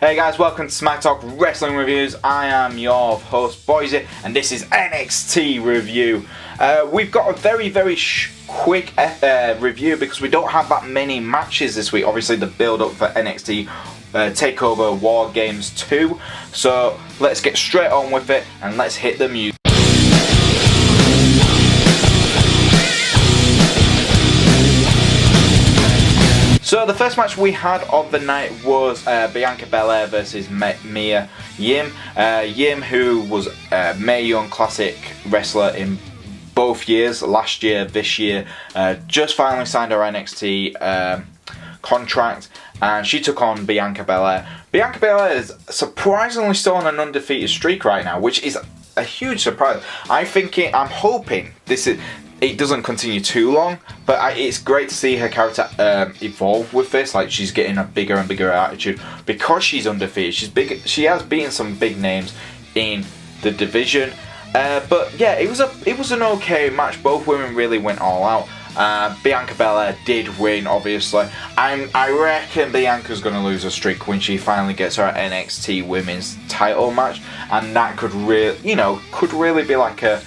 Hey guys, welcome to Smack Talk Wrestling Reviews. I am your host, Boise, and this is NXT Review. We've got a very quick review because we don't have that many matches this week. Obviously, the build-up for NXT TakeOver WarGames 2. So let's get straight on with it and let's hit the music. So the first match we had of the night was Bianca Belair versus Mia Yim. Yim, who was a Mae Young Classic wrestler in both years, last year, this year, just finally signed her NXT contract, and she took on Bianca Belair. Bianca Belair is surprisingly still on an undefeated streak right now, which is a huge surprise. I'm hoping it doesn't continue too long, but it's great to see her character evolve with this. Like, she's getting a bigger and bigger attitude because she's undefeated. She has beaten some big names in the division, but yeah, it was an okay match. Both women really went all out. Bianca Belair did win, obviously. I reckon Bianca's going to lose a streak when she finally gets her NXT Women's title match, and that could really be like a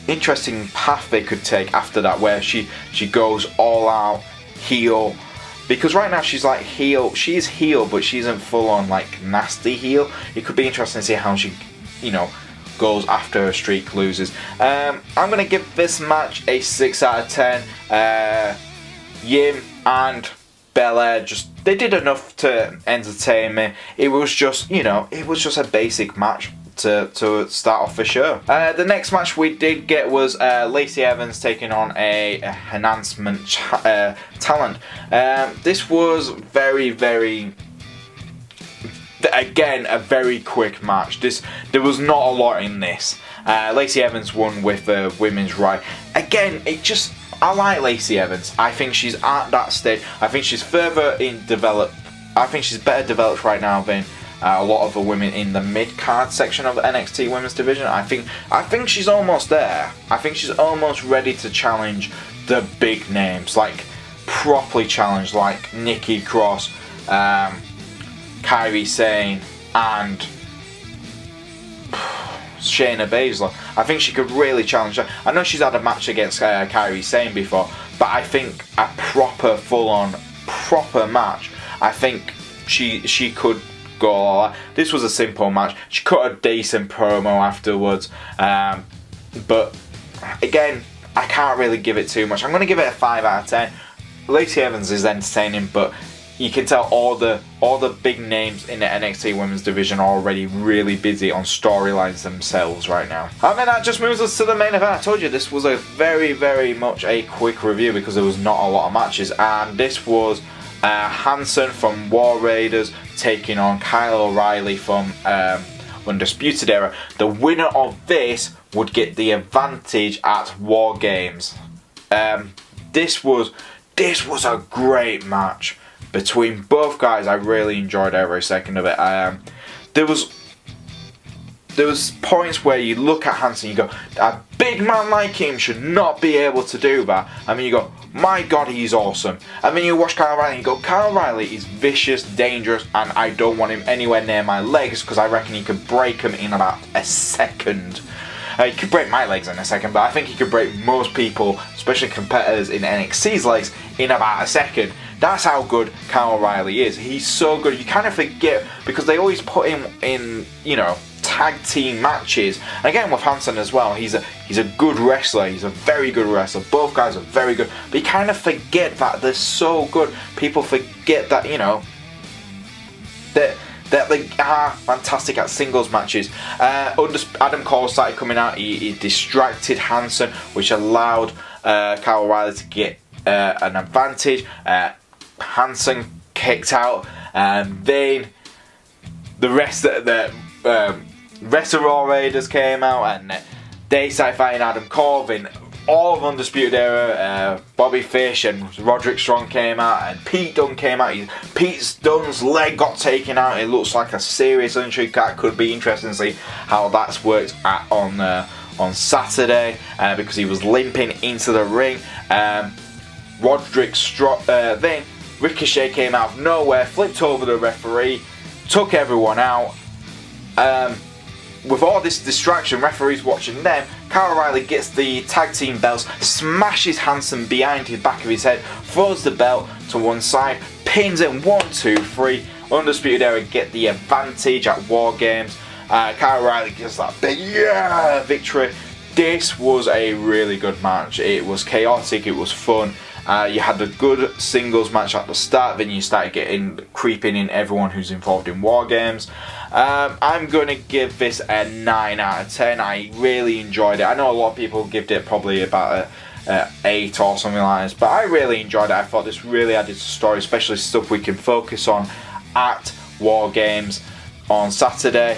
interesting path they could take after that, where she goes all out heel, because right now she's like heel. She's heel, but she isn't full on like nasty heel. It could be interesting to see how she goes after her streak loses. I'm gonna give this match a 6 out of 10. Yim and Belair they did enough to entertain me. It was just a basic match to start off the show. The next match we did get was Lacey Evans taking on a enhancement talent. This was again a very quick match. There was not a lot in this. Lacey Evans won with the women's right. Again, I like Lacey Evans. I think she's at that stage. I think she's further developed. I think she's better developed right now than a lot of the women in the mid-card section of the NXT Women's Division. I think she's almost there. I think she's almost ready to challenge the big names, like properly challenge, like Nikki Cross, Kairi Sane, and Shayna Baszler. I think she could really challenge her. I know she's had a match against Kairi Sane before, but I think a proper, full-on, proper match, I think she could go all out. This was a simple match. She cut a decent promo afterwards, but again, I can't really give it too much. I'm going to give it a 5 out of 10. Lacey Evans is entertaining, but you can tell all the big names in the NXT Women's Division are already really busy on storylines themselves right now. I mean, that just moves us to the main event. I told you this was a very much a quick review because there was not a lot of matches, and this was Hanson from War Raiders taking on Kyle O'Reilly from Undisputed Era. The winner of this would get the advantage at WarGames. This was a great match between both guys. I really enjoyed every second of it. There was points where you look at Hanson, you go, a big man like him should not be able to do that. I mean, you go, my God, he's awesome. And then you watch Kyle O'Reilly and you go, Kyle O'Reilly is vicious, dangerous, and I don't want him anywhere near my legs because I reckon he could break them in about a second. He could break my legs in a second, but I think he could break most people, especially competitors in NXT's legs, in about a second. That's how good Kyle O'Reilly is. He's so good. You kind of forget because they always put him in, tag team matches. And again with Hanson as well, he's a good wrestler. He's a very good wrestler. Both guys are very good. But you kind of forget that they're so good. People forget that that they are fantastic at singles matches. Adam Cole started coming out. He distracted Hanson, which allowed Kyle O'Reilly to get an advantage. Hanson kicked out, and then the rest of the Raw Raiders came out, and they started fighting Adam Cole. Then all of Undisputed Era, Bobby Fish and Roderick Strong came out, and Pete Dunne came out. Pete Dunne's leg got taken out. It looks like a serious injury. That could be interesting to see how that's worked on Saturday, because he was limping into the ring. Roderick Strong, then Ricochet came out of nowhere, flipped over the referee, took everyone out. With all this distraction, referees watching them, Kyle O'Reilly gets the tag team belts, smashes Hanson behind the back of his head, throws the belt to one side, pins him 1, 2, 3. Undisputed Era get the advantage at WarGames. Kyle O'Reilly gets that big victory. This was a really good match. It was chaotic, it was fun. You had a good singles match at the start, then you started creeping in everyone who's involved in WarGames. I'm going to give this a 9 out of 10. I really enjoyed it. I know a lot of people give it probably about a 8 or something like this, but I really enjoyed it. I thought this really added to the story, especially stuff we can focus on at WarGames on Saturday.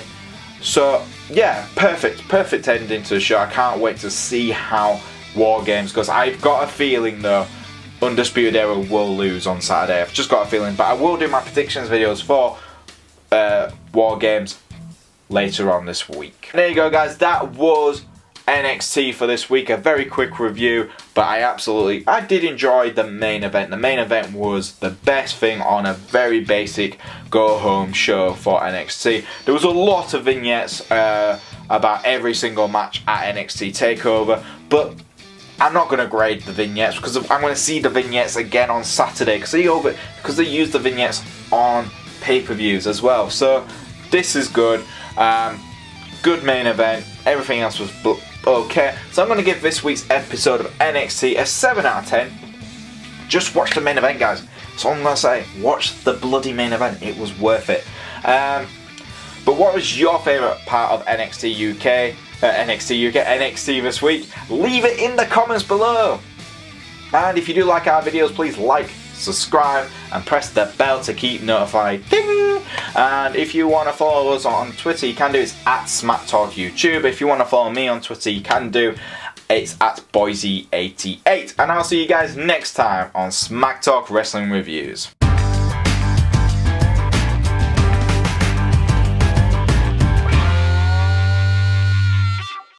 So yeah, perfect ending to the show. I can't wait to see how WarGames goes. I've got a feeling though, Undisputed Era will lose on Saturday. I've just got a feeling, but I will do my predictions videos for WarGames later on this week. There you go, guys. That was NXT for this week. A very quick review, but I did enjoy the main event. The main event was the best thing on a very basic go-home show for NXT. There was a lot of vignettes about every single match at NXT TakeOver, but I'm not going to grade the vignettes because I'm going to see the vignettes again on Saturday because they use the vignettes on pay-per-views as well. So this is good. Good main event. Everything else was okay. So I'm going to give this week's episode of NXT a 7 out of 10. Just watch the main event, guys. That's all I'm going to say. Watch the bloody main event. It was worth it. But what was your favourite part of NXT UK? NXT this week? Leave it in the comments below. And if you do like our videos, please like, subscribe, and press the bell to keep notified. Ding! And if you want to follow us on Twitter, you can do. It's at SmackTalkYouTube. If you want to follow me on Twitter, you can do. It's at Boise88. And I'll see you guys next time on Smack Talk Wrestling Reviews.